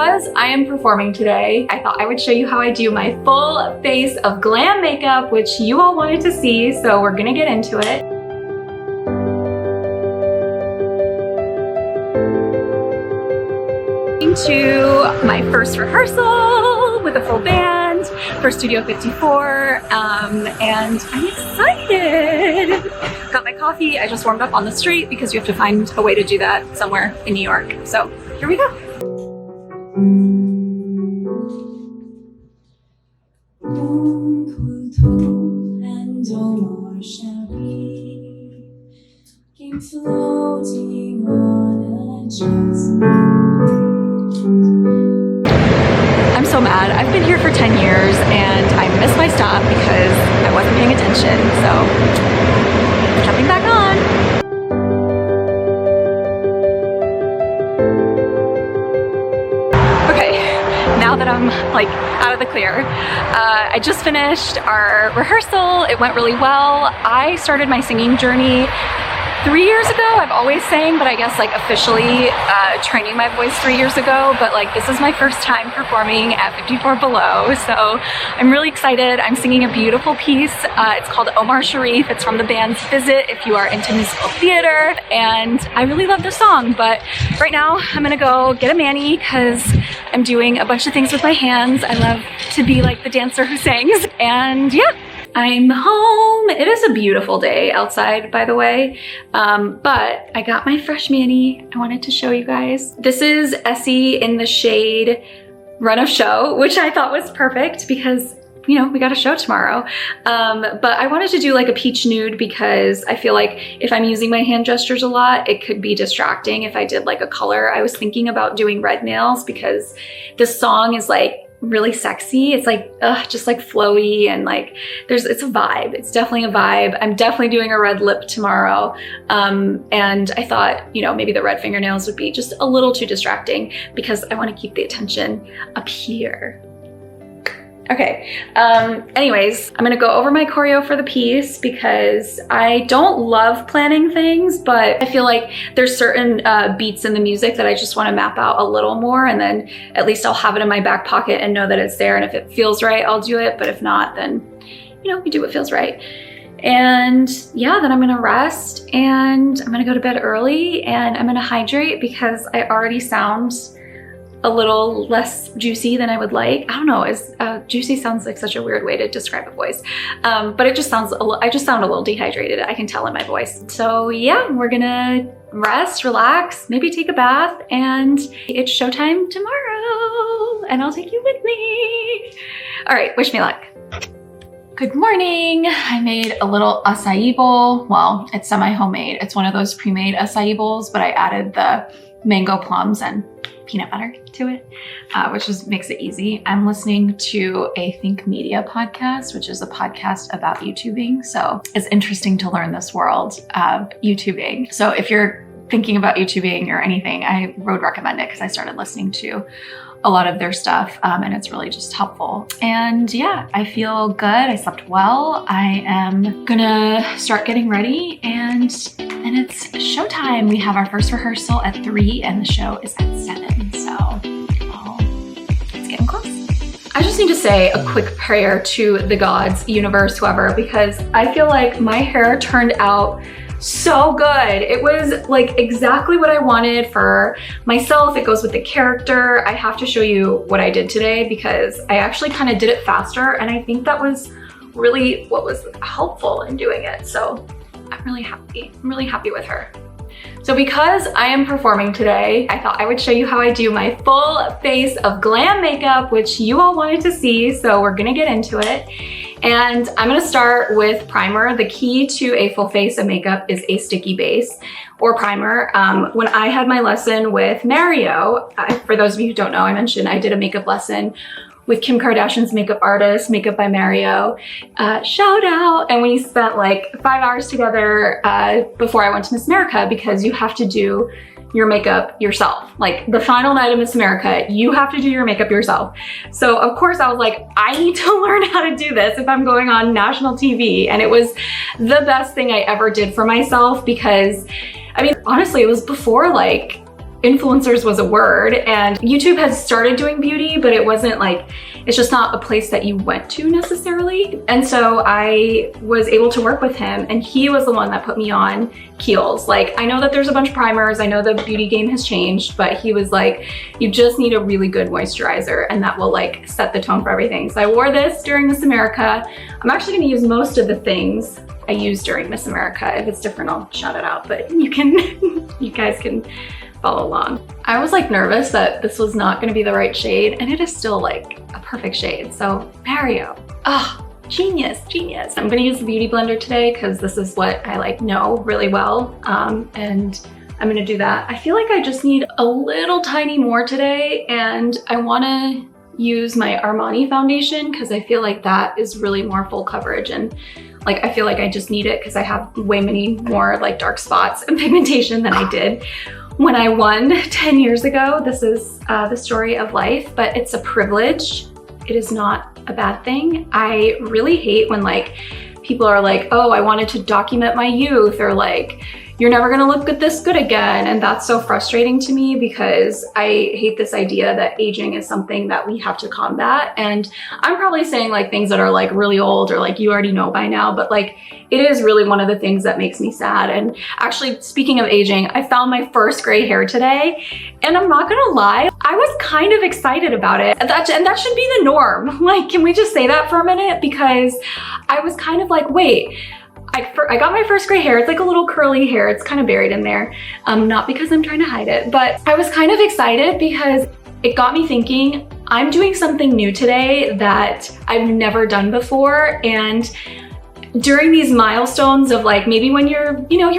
because I am performing today, I thought I would show you how I do my full face of glam makeup, which you all wanted to see, so we're gonna get into it. To my first rehearsal with a full band for Studio 54, and I'm excited. Got my coffee. I just warmed up on the street because you have to find a way to do that somewhere in New York. So here we go. Floating on a jet. I'm so mad. I've been here for 10 years and I missed my stop because I wasn't paying attention. So, jumping back on. Okay, now that I'm like out of the clear, I just finished our rehearsal. It went really well. I started my singing journey 3 years ago. I've always sang, but I guess like officially training my voice 3 years ago, but like this is my first time performing at 54 Below, so I'm really excited. I'm singing a beautiful piece. It's called Omar Sharif. It's from the band's Visit if you are into musical theater, and I really love the song, but right now I'm gonna go get a mani because I'm doing a bunch of things with my hands. I love to be like the dancer who sings, and yeah. I'm home. It is a beautiful day outside, by the way, but I got my fresh mani. I wanted to show you guys. This is Essie in the shade Run of Show, which I thought was perfect because, you know, we got a show tomorrow. But I wanted to do like a peach nude because I feel like if I'm using my hand gestures a lot, it could be distracting if I did like a color. I was thinking about doing red nails because this song is like really sexy. It's like just like flowy and like it's a vibe. It's definitely a vibe. I'm definitely doing a red lip tomorrow, and I thought, you know, maybe the red fingernails would be just a little too distracting because I want to keep the attention up here. Okay, anyways, I'm gonna go over my choreo for the piece because I don't love planning things, but I feel like there's certain beats in the music that I just wanna map out a little more, and then at least I'll have it in my back pocket and know that it's there, and if it feels right, I'll do it, but if not, then, you know, we do what feels right. And yeah, then I'm gonna rest, and I'm gonna go to bed early, and I'm gonna hydrate because I already sound a little less juicy than I would like. I don't know, juicy sounds like such a weird way to describe a voice, but it just sounds, I just sound a little dehydrated. I can tell in my voice. So yeah, we're gonna rest, relax, maybe take a bath, and it's showtime tomorrow, and I'll take you with me. All right, wish me luck. Good morning. I made a little acai bowl. Well, it's semi-homemade. It's one of those pre-made acai bowls, but I added the mango plums and peanut butter to it, which just makes it easy. I'm listening to a Think Media podcast, which is a podcast about YouTubing. So it's interesting to learn this world of YouTubing. So if you're thinking about YouTubing or anything, I would recommend it because I started listening to a lot of their stuff, and it's really just helpful. And yeah, I feel good. I slept well. I am gonna start getting ready, and it's showtime. We have our first rehearsal at 3 and the show is at 7. So it's getting close. I just need to say a quick prayer to the gods, universe, whoever, because I feel like my hair turned out so good. It was like exactly what I wanted for myself. It goes with the character. I have to show you what I did today because I actually kind of did it faster, and I think that was really what was helpful in doing it. So I'm really happy. I'm really happy with her. So because I am performing today, I thought I would show you how I do my full face of glam makeup, which you all wanted to see, so we're gonna get into it. And I'm gonna start with primer. The key to a full face of makeup is a sticky base or primer. When I had my lesson with Mario, for those of you who don't know, I mentioned I did a makeup lesson with Kim Kardashian's makeup artist, Makeup by Mario. Shout out. And we spent like 5 hours together before I went to Miss America because you have to do your makeup yourself. Like the final night of Miss America, you have to do your makeup yourself. So of course I was like, I need to learn how to do this if I'm going on national TV. And it was the best thing I ever did for myself because, I mean, honestly, it was before like influencers was a word, and YouTube has started doing beauty, but it wasn't like, it's just not a place that you went to necessarily. And so I was able to work with him, and he was the one that put me on Kiehl's. Like, I know that there's a bunch of primers, I know the beauty game has changed, but he was like, you just need a really good moisturizer and that will like set the tone for everything. So I wore this during Miss America. I'm actually gonna use most of the things I used during Miss America. If it's different, I'll shout it out, but you guys can follow along. I was like nervous that this was not gonna be the right shade, and it is still like a perfect shade. So Mario, genius, genius. I'm gonna use the Beauty Blender today because this is what I like know really well. And I'm gonna do that. I feel like I just need a little tiny more today, and I wanna use my Armani foundation because I feel like that is really more full coverage, and like I feel like I just need it because I have way many more like dark spots and pigmentation than I did when I won 10 years ago. This is the story of life, but it's a privilege. It is not a bad thing. I really hate when like people are like, oh, I wanted to document my youth, or like, you're never gonna look this good again. And that's so frustrating to me because I hate this idea that aging is something that we have to combat. And I'm probably saying like things that are like really old or like you already know by now, but like it is really one of the things that makes me sad. And actually, speaking of aging, I found my first gray hair today, and I'm not gonna lie, I was kind of excited about it. And that should be the norm. Like, can we just say that for a minute? Because I was kind of like, wait, I got my first gray hair. It's like a little curly hair. It's kind of buried in there. Not because I'm trying to hide it, but I was kind of excited because it got me thinking, I'm doing something new today that I've never done before. And during these milestones of like, maybe when your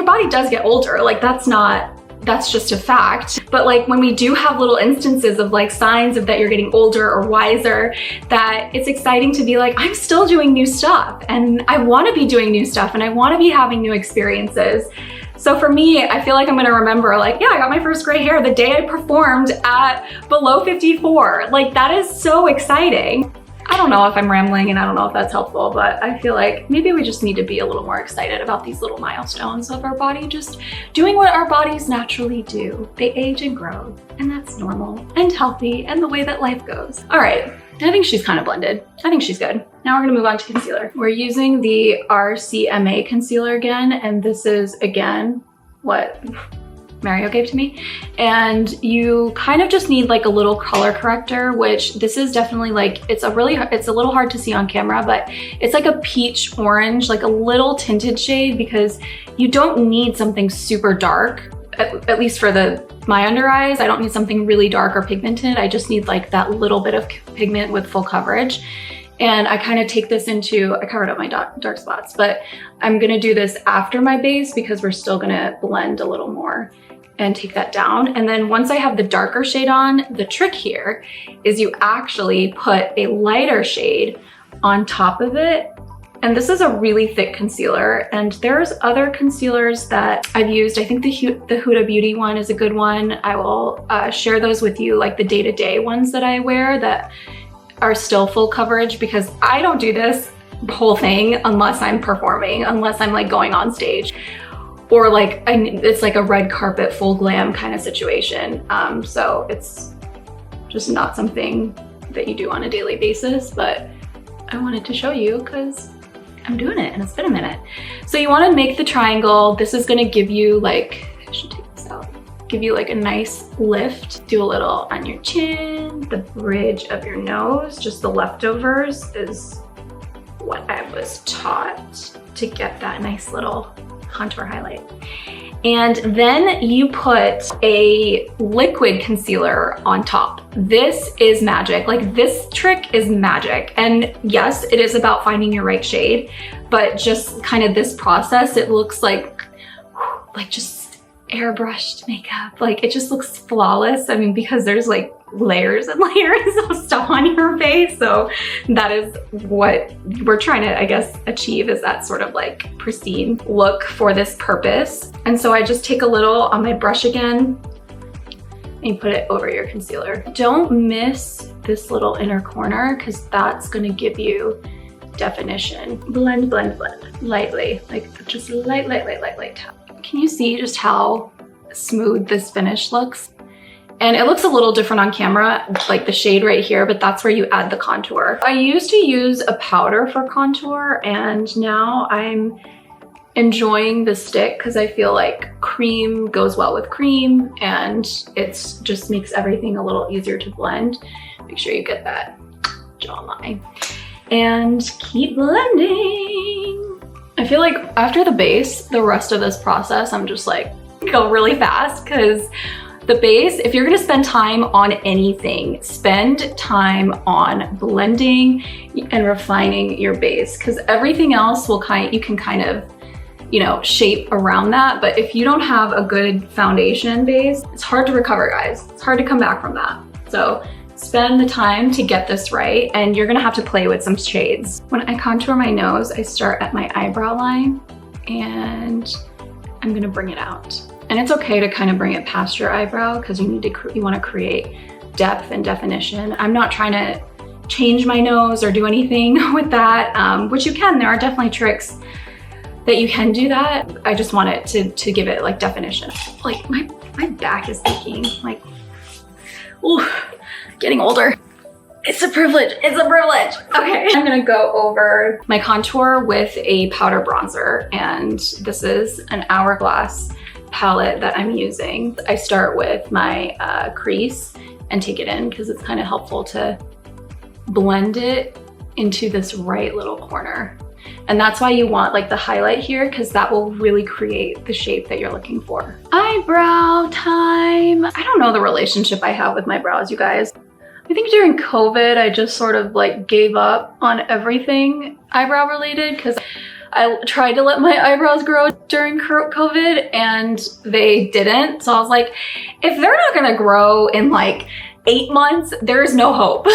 body does get older, like that's just a fact. But like when we do have little instances of like signs of that you're getting older or wiser, that it's exciting to be like, I'm still doing new stuff, and I want to be doing new stuff, and I want to be having new experiences. So for me, I feel like I'm gonna remember like, yeah, I got my first gray hair the day I performed at Below 54. Like, that is so exciting. I don't know if I'm rambling, and I don't know if that's helpful, but I feel like maybe we just need to be a little more excited about these little milestones of our body just doing what our bodies naturally do. They age and grow, and that's normal and healthy and the way that life goes. All right, I think she's kind of blended. I think she's good. Now we're gonna move on to concealer. We're using the RCMA concealer again, and this is again what Mario gave to me. And you kind of just need like a little color corrector, which this is definitely like, it's a little hard to see on camera, but it's like a peach orange, like a little tinted shade, because you don't need something super dark, at least for my under eyes. I don't need something really dark or pigmented. I just need like that little bit of pigment with full coverage. And I kind of take this into, I covered up my dark spots, but I'm gonna do this after my base because we're still gonna blend a little more and take that down. And then once I have the darker shade on, the trick here is you actually put a lighter shade on top of it. And this is a really thick concealer, and there's other concealers that I've used. I think the Huda Beauty one is a good one. I will share those with you, like the day-to-day ones that I wear that are still full coverage, because I don't do this whole thing unless I'm performing, unless I'm like going on stage, or like it's like a red carpet full glam kind of situation. So it's just not something that you do on a daily basis, but I wanted to show you because I'm doing it and it's been a minute. So you want to make the triangle. This is going to give you like, I should take this out, give you like a nice lift. Do a little on your chin, the bridge of your nose, just the leftovers is what I was taught to get that nice little contour highlight. And then you put a liquid concealer on top. This is magic. Like, this trick is magic. And yes, it is about finding your right shade, but just kind of this process, it looks like just airbrushed makeup. Like, it just looks flawless. I mean, because there's like layers and layers of stuff on your face. So that is what we're trying to, I guess, achieve, is that sort of like pristine look for this purpose. And so I just take a little on my brush again and put it over your concealer. Don't miss this little inner corner, because that's gonna give you definition. Blend, blend, blend, lightly, like just light tap. Can you see just how smooth this finish looks? And it looks a little different on camera, like the shade right here, but that's where you add the contour. I used to use a powder for contour, and now I'm enjoying the stick because I feel like cream goes well with cream, and it's just makes everything a little easier to blend. Make sure you get that jawline and keep blending. I feel like after the base, the rest of this process, I'm just like go really fast, because the base, if you're gonna spend time on anything, spend time on blending and refining your base, because everything else will you can kind of, you know, shape around that. But if you don't have a good foundation base, it's hard to recover, guys. It's hard to come back from that. So spend the time to get this right, and you're gonna have to play with some shades. When I contour my nose, I start at my eyebrow line, and I'm gonna bring it out. And it's okay to kind of bring it past your eyebrow, because you want to create depth and definition. I'm not trying to change my nose or do anything with that, which you can. There are definitely tricks that you can do that. I just want it to give it like definition. Like my back is aching, like, ooh, getting older. It's a privilege, it's a privilege. Okay, I'm gonna go over my contour with a powder bronzer, and this is an Hourglass palette that I'm using. I start with my crease and take it in, because it's kind of helpful to blend it into this right little corner. And that's why you want like the highlight here, because that will really create the shape that you're looking for. Eyebrow time. I don't know the relationship I have with my brows, you guys. I think during COVID, I just sort of like gave up on everything eyebrow related, because I tried to let my eyebrows grow during COVID and they didn't. So I was like, if they're not gonna grow in like 8 months, there's no hope.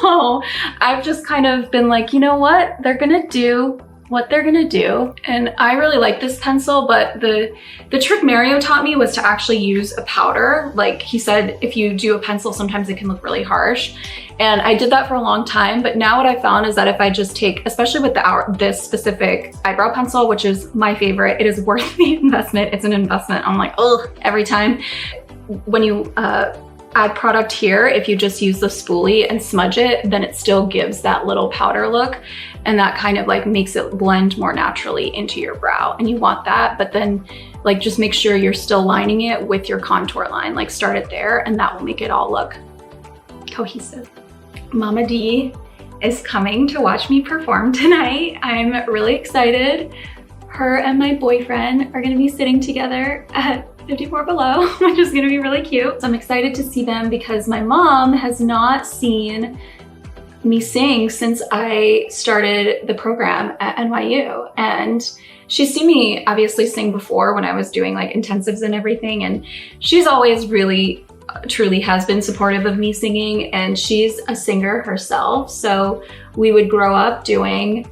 So I've just kind of been like, you know what? They're gonna do what they're gonna do. And I really like this pencil, but the trick Mario taught me was to actually use a powder. Like he said, if you do a pencil, sometimes it can look really harsh. And I did that for a long time, but now what I found is that if I just take, especially with this specific eyebrow pencil, which is my favorite, it is worth the investment. It's an investment. I'm like, oh, every time. When you add product here, if you just use the spoolie and smudge it, then it still gives that little powder look, and that kind of like makes it blend more naturally into your brow. And you want that, but then like just make sure you're still lining it with your contour line. Like start it there, and that will make it all look cohesive. Mama D is coming to watch me perform tonight. I'm really excited. Her and my boyfriend are gonna be sitting together at 54 Below, which is gonna be really cute. So I'm excited to see them, because my mom has not seen me sing since I started the program at NYU. And she's seen me obviously sing before when I was doing like intensives and everything. And she's always really, truly has been supportive of me singing, and she's a singer herself. So we would grow up doing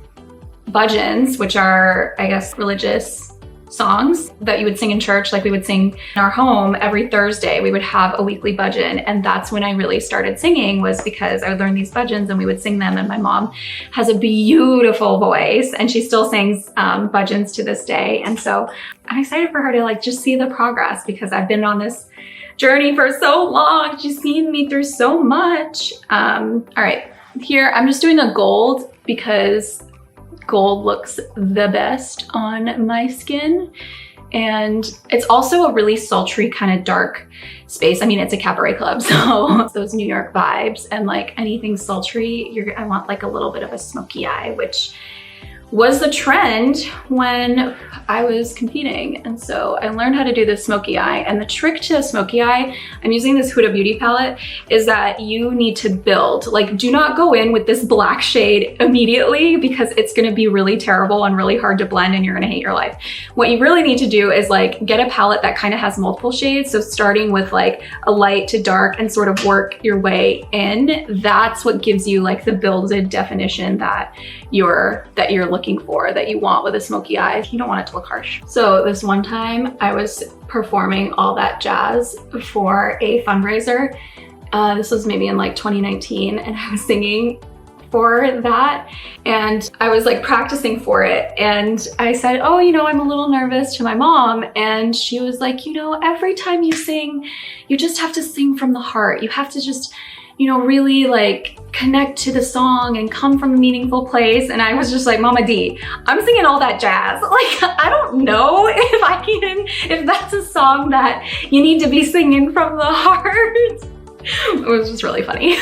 bhajans, which are, I guess, religious songs that you would sing in church. Like we would sing in our home every Thursday. We would have a weekly bhajan, and that's when I really started singing, was because I would learn these bhajans and we would sing them. And my mom has a beautiful voice, and she still sings bhajans to this day. And so I'm excited for her to like just see the progress, because I've been on this journey for so long. She's seen me through so much. All right, here I'm just doing a gold, because gold looks the best on my skin. And it's also a really sultry kind of dark space. I mean, it's a cabaret club, so those New York vibes, and like anything sultry, I want like a little bit of a smoky eye, which was the trend when I was competing. And so I learned how to do the smoky eye. And the trick to a smoky eye, I'm using this Huda Beauty palette, is that you need to build. Like, do not go in with this black shade immediately, because it's gonna be really terrible and really hard to blend, and you're gonna hate your life. What you really need to do is like get a palette that kind of has multiple shades. So starting with like a light to dark and sort of work your way in. That's what gives you like the builded definition that you're looking for, that you want with a smoky eye. You don't want it to look harsh. So this one time I was performing All That Jazz for a fundraiser. This was maybe in like 2019, and I was singing for that, and I was like practicing for it, and I said, oh, you know, I'm a little nervous to my mom, and she was like, you know, every time you sing, you just have to sing from the heart. You have to just, you know, really like connect to the song and come from a meaningful place. And I was just like, Mama D, I'm singing all that jazz. Like, I don't know if that's a song that you need to be singing from the heart. It was just really funny.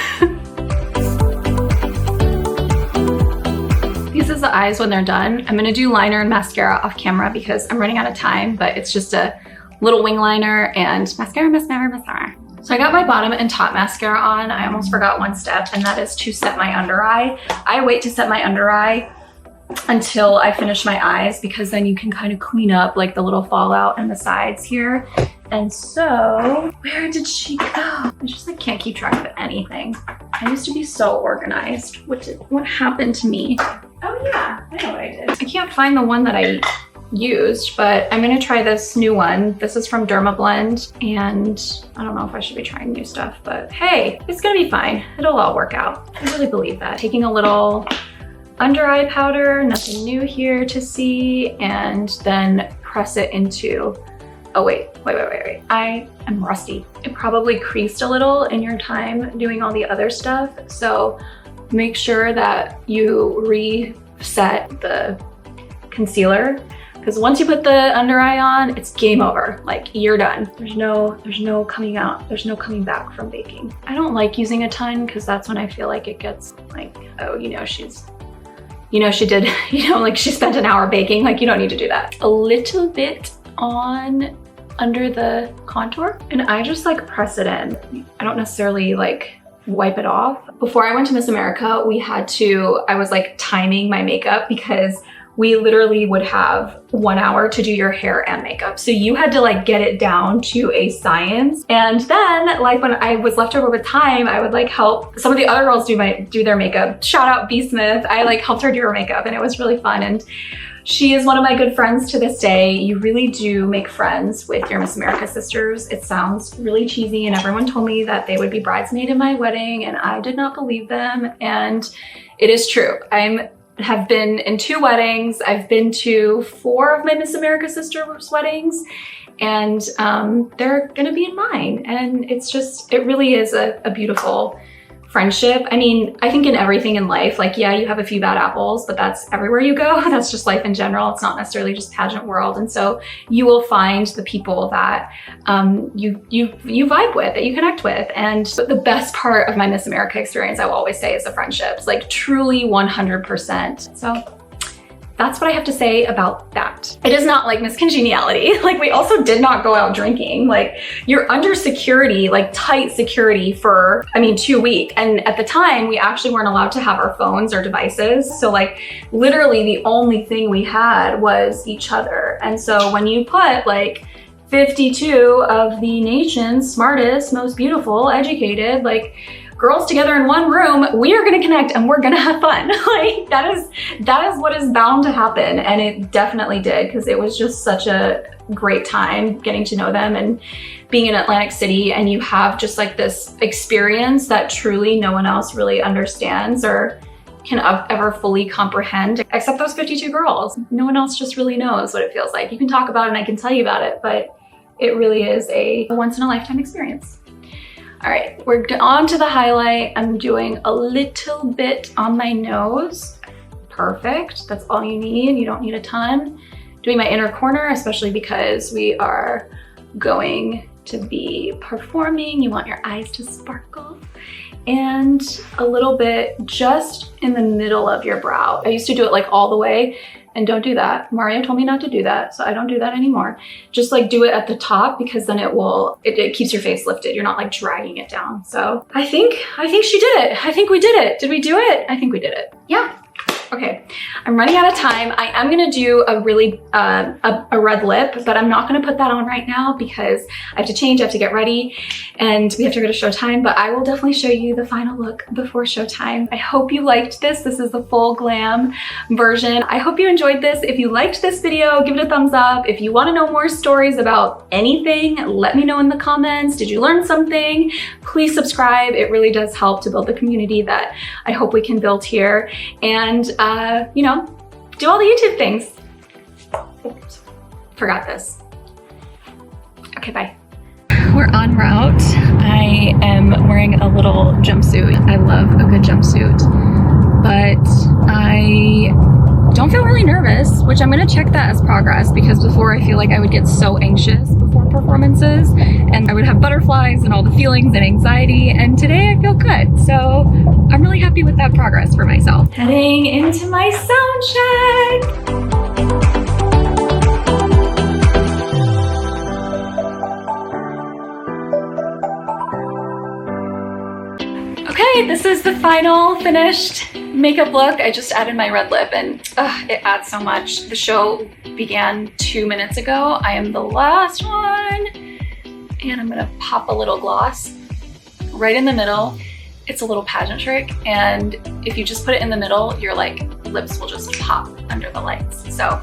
This is the eyes when they're done. I'm gonna do liner and mascara off camera because I'm running out of time, but it's just a little wing liner and mascara. So I got my bottom and top mascara on. I almost forgot one step, and that is to set my under eye. I wait to set my under eye until I finish my eyes because then you can kind of clean up like the little fallout in the sides here. And so, where did she go? I just like can't keep track of anything. I used to be so organized. What happened to me? Oh yeah, I know what I did. I can't find the one that I used, but I'm gonna try this new one. This is from Dermablend, and I don't know if I should be trying new stuff, but hey, it's gonna be fine. It'll all work out. I really believe that. Taking a little under eye powder, nothing new here to see, and then press it into, oh wait. I am rusty. It probably creased a little in your time doing all the other stuff, so make sure that you reset the concealer, because once you put the under eye on, it's game over. Like, you're done. There's no coming out. There's no coming back from baking. I don't like using a ton because that's when I feel like it gets like, oh, you know, she did, you know, like she spent an hour baking. Like, you don't need to do that. A little bit on under the contour, and I just like press it in. I don't necessarily like wipe it off. Before I went to Miss America, I was like timing my makeup because we literally would have 1 hour to do your hair and makeup. So you had to like get it down to a science. And then like when I was left over with time, I would like help some of the other girls do their makeup. Shout out B Smith. I like helped her do her makeup, and it was really fun. And she is one of my good friends to this day. You really do make friends with your Miss America sisters. It sounds really cheesy, and everyone told me that they would be bridesmaid in my wedding, and I did not believe them. And it is true. Have been in 2 weddings. I've been to 4 of my Miss America sisters' weddings, and they're gonna be in mine. And it really is a beautiful friendship. I mean, I think in everything in life, like, yeah, you have a few bad apples, but that's everywhere you go. That's just life in general. It's not necessarily just pageant world. And so you will find the people that you vibe with, that you connect with. And the best part of my Miss America experience, I will always say, is the friendships, like truly 100%. So that's what I have to say about that. It is not like Miss Congeniality. Like, we also did not go out drinking. Like, you're under security, like tight security for, 2 weeks. And at the time, we actually weren't allowed to have our phones or devices. So like literally the only thing we had was each other. And so when you put like 52 of the nation's smartest, most beautiful, educated, like girls together in one room, we are gonna connect and we're gonna have fun. Like, that is what is bound to happen. And it definitely did, because it was just such a great time getting to know them and being in Atlantic City, and you have just like this experience that truly no one else really understands or can ever fully comprehend, except those 52 girls. No one else just really knows what it feels like. You can talk about it and I can tell you about it, but it really is a once in a lifetime experience. All right, we're on to the highlight. I'm doing a little bit on my nose. Perfect, that's all you need. You don't need a ton. Doing my inner corner, especially because we are going to be performing. You want your eyes to sparkle. And a little bit just in the middle of your brow. I used to do it like all the way, and don't do that. Mario told me not to do that, so I don't do that anymore. Just like do it at the top, because then it keeps your face lifted. You're not like dragging it down. So I think she did it. I think we did it. Did we do it? I think we did it. Yeah. Okay, I'm running out of time. I am gonna do a really, a red lip, but I'm not gonna put that on right now because I have to change, I have to get ready, and we have to go to showtime, but I will definitely show you the final look before showtime. I hope you liked this. This is the full glam version. I hope you enjoyed this. If you liked this video, give it a thumbs up. If you wanna know more stories about anything, let me know in the comments. Did you learn something? please subscribe. It really does help to build the community that I hope we can build here. And, you know, do all the YouTube things. Oops, forgot this. Okay, bye. We're en route. I am wearing a little jumpsuit. I love a good jumpsuit, but I don't feel really nervous, which I'm gonna check that as progress, because before I feel like I would get so anxious before performances and I would have butterflies and all the feelings and anxiety, and today I feel good. So I'm really happy with that progress for myself. Heading into my sound check. Okay, this is the final finished makeup look. I just added my red lip and it adds so much. The show began 2 minutes ago. I am the last one. And I'm gonna pop a little gloss right in the middle. It's a little pageant trick, and if you just put it in the middle, your like lips will just pop under the lights. So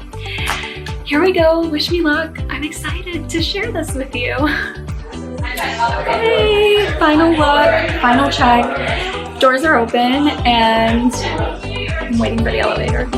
here we go, wish me luck. I'm excited to share this with you. Okay, final look, final check. Doors are open and I'm waiting for the elevator.